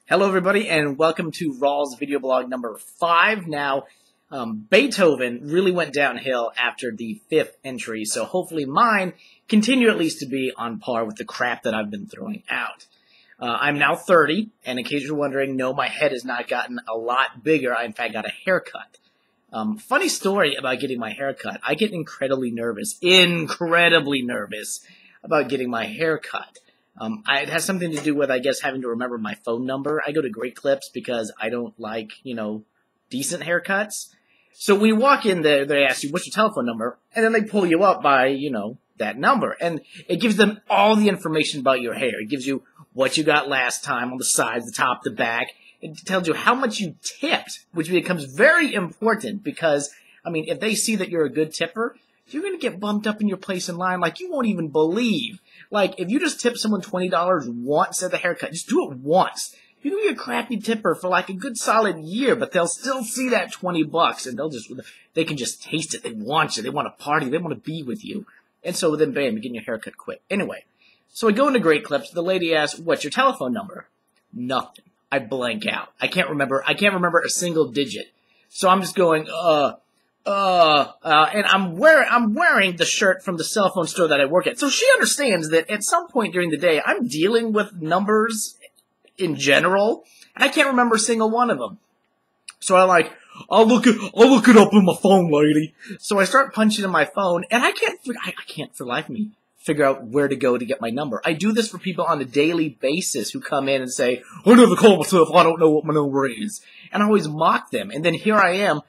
Hello, everybody, and welcome to Rawlz Video Blog number 5. Now, Beethoven really went downhill after the 5th entry, so hopefully mine continue at least to be on par with the crap that I've been throwing out. I'm now 30, and in case you're wondering, no, my head has not gotten a lot bigger. I, in fact, got a haircut. Funny story about getting my haircut. I get incredibly nervous about getting my haircut. It has something to do with, I guess, having to remember my phone number. I go to Great Clips because I don't like, decent haircuts. So when you walk in there, they ask you, what's your telephone number? And then they pull you up by, that number. And it gives them all the information about your hair. It gives you what you got last time on the sides, the top, the back. It tells you how much you tipped, which becomes very important because, if they see that you're a good tipper, you're going to get bumped up in your place in line like you won't even believe. Like, if you just tip someone $20 once at the haircut, just do it once. You can be a crappy tipper for like a good solid year, but they'll still see that $20 and they can just taste it. They want you. They want to party. They want to be with you. And so then, bam, you're getting your haircut quick. Anyway, so I go into Great Clips. The lady asks, what's your telephone number? Nothing. I blank out. I can't remember a single digit. So I'm just going, and I'm wearing the shirt from the cell phone store that I work at. So she understands that at some point during the day, I'm dealing with numbers in general, and I can't remember a single one of them. So I'll look it up on my phone, lady. So I start punching in my phone, and I can't for the life of me figure out where to go to get my number. I do this for people on a daily basis who come in and say, I never call myself, I don't know what my number is. And I always mock them. And then here I am,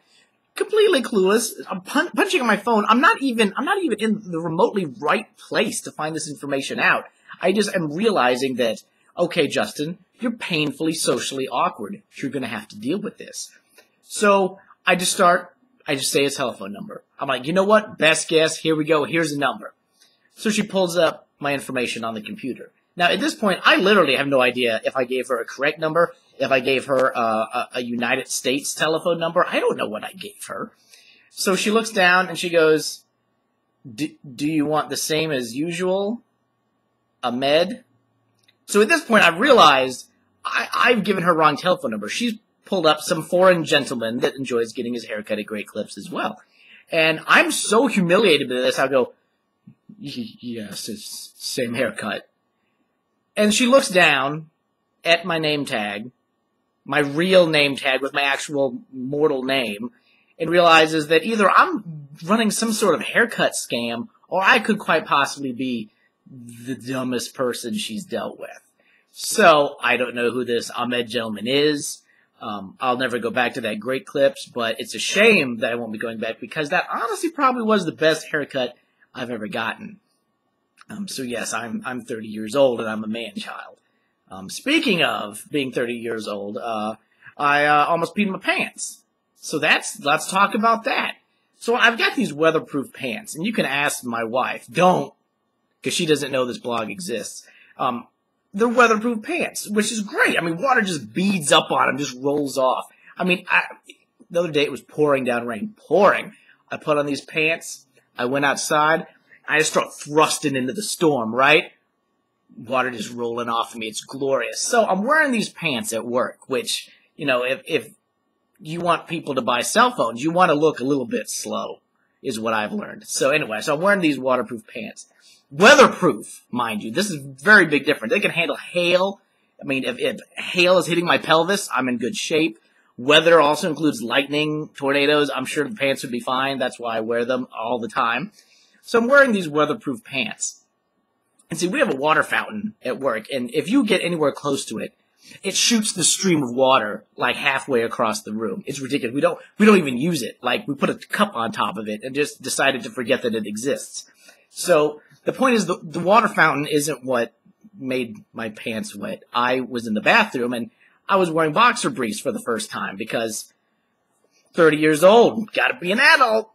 completely clueless. I'm punching on my phone. I'm not even in the remotely right place to find this information out. I just am realizing that, okay, Justin, you're painfully socially awkward. You're going to have to deal with this. So I just say a telephone number. I'm like, you know what? Best guess. Here we go. Here's a number. So she pulls up my information on the computer. Now, at this point, I literally have no idea if I gave her a correct number, if I gave her a United States telephone number. I don't know what I gave her. So she looks down and she goes, do you want the same as usual, Ahmed? So at this point, I've realized I've given her wrong telephone number. She's pulled up some foreign gentleman that enjoys getting his haircut at Great Clips as well. And I'm so humiliated by this, I'll go, yes, it's same haircut. And she looks down at my name tag, my real name tag with my actual mortal name, and realizes that either I'm running some sort of haircut scam, or I could quite possibly be the dumbest person she's dealt with. So, I don't know who this Ahmed gentleman is. I'll never go back to that Great Clips, but it's a shame that I won't be going back because that honestly probably was the best haircut I've ever gotten. So yes, I'm 30 years old and I'm a man-child. Speaking of being 30 years old, I almost peed my pants. So let's talk about that. So I've got these weatherproof pants, and you can ask my wife. Don't, because she doesn't know this blog exists. They're weatherproof pants, which is great. Water just beads up on them, just rolls off. The other day it was pouring down rain. Pouring. I put on these pants. I went outside. I just start thrusting into the storm, right? Water just rolling off of me. It's glorious. So I'm wearing these pants at work, which, if you want people to buy cell phones, you want to look a little bit slow, is what I've learned. So anyway, I'm wearing these waterproof pants. Weatherproof, mind you. This is a very big difference. They can handle hail. If hail is hitting my pelvis, I'm in good shape. Weather also includes lightning, tornadoes. I'm sure the pants would be fine. That's why I wear them all the time. So I'm wearing these weatherproof pants. And see, we have a water fountain at work, and if you get anywhere close to it, it shoots the stream of water like halfway across the room. It's ridiculous. We don't even use it. Like, we put a cup on top of it and just decided to forget that it exists. So the point is the water fountain isn't what made my pants wet. I was in the bathroom, and I was wearing boxer briefs for the first time because 30 years old, gotta be an adult.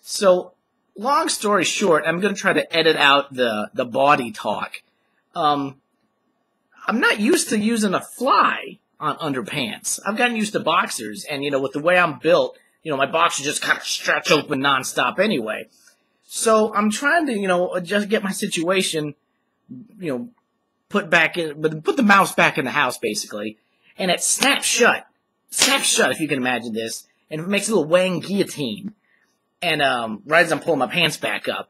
So, long story short, I'm going to try to edit out the body talk. I'm not used to using a fly on underpants. I've gotten used to boxers, and, with the way I'm built, my boxers just kind of stretch open nonstop anyway. So I'm trying to, just get my situation, put the mouse back in the house, basically. and it snaps shut. Snaps shut, if you can imagine this, and it makes a little wang guillotine. And right as I'm pulling my pants back up.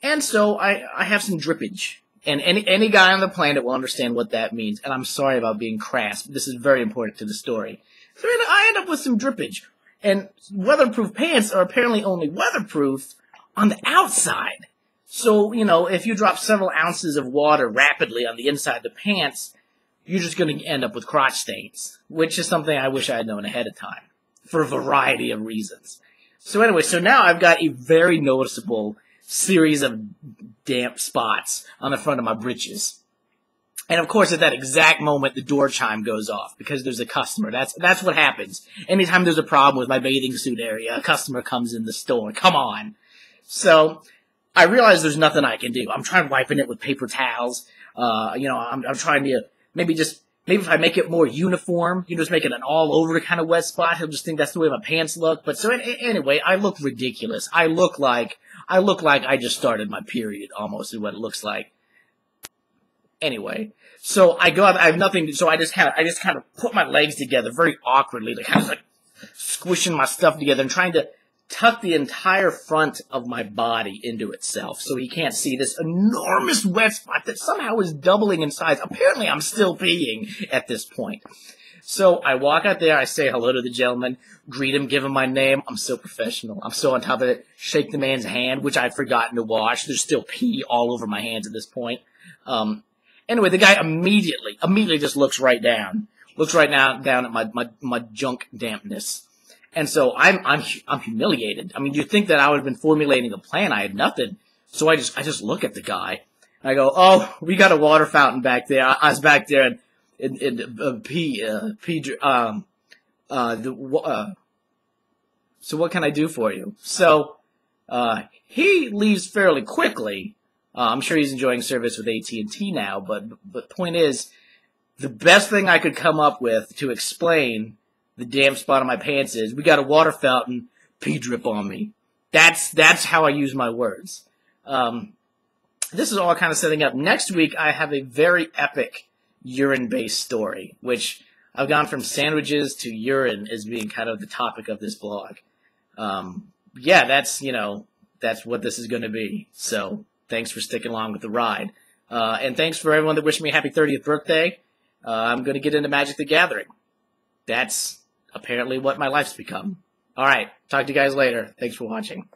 And so I have some drippage. And any guy on the planet will understand what that means. And I'm sorry about being crass, but this is very important to the story. So I end up with some drippage. And weatherproof pants are apparently only weatherproof on the outside. So, you know, if you drop several ounces of water rapidly on the inside of the pants, you're just going to end up with crotch stains, which is something I wish I had known ahead of time for a variety of reasons. So anyway, so now I've got a very noticeable series of damp spots on the front of my britches. And of course, at that exact moment, the door chime goes off because there's a customer. That's what happens. Anytime there's a problem with my bathing suit area, a customer comes in the store. Come on. So I realize there's nothing I can do. I'm trying wiping it with paper towels. You know, I'm trying to maybe if I make it more uniform, you know, just make it an all-over kind of wet spot, he'll just think that's the way my pants look. But so anyway, I look ridiculous. I look like I just started my period, almost, is what it looks like. Anyway, so I go out, I have nothing, so I just kind of put my legs together very awkwardly, like kind of like squishing my stuff together and trying to tuck the entire front of my body into itself so he can't see this enormous wet spot that somehow is doubling in size. Apparently, I'm still peeing at this point. So I walk out there, I say hello to the gentleman, greet him, give him my name. I'm so professional. I'm so on top of it. Shake the man's hand, which I'd forgotten to wash. There's still pee all over my hands at this point. Anyway, the guy immediately just looks right down at my junk dampness. And so I'm humiliated. I mean, you'd think that I would have been formulating a plan. I had nothing. So I just look at the guy. And I go, oh, we got a water fountain back there. I was back there so what can I do for you? So he leaves fairly quickly. I'm sure he's enjoying service with AT&T now, but point is, the best thing I could come up with to explain the damp spot on my pants is, we got a water fountain, pee drip on me. That's how I use my words. This is all kind of setting up. Next week, I have a very epic urine-based story, which I've gone from sandwiches to urine as being kind of the topic of this blog. Yeah, that's what this is going to be. So thanks for sticking along with the ride. And thanks for everyone that wished me a happy 30th birthday. I'm going to get into Magic the Gathering. That's apparently what my life's become. All right, talk to you guys later. Thanks for watching.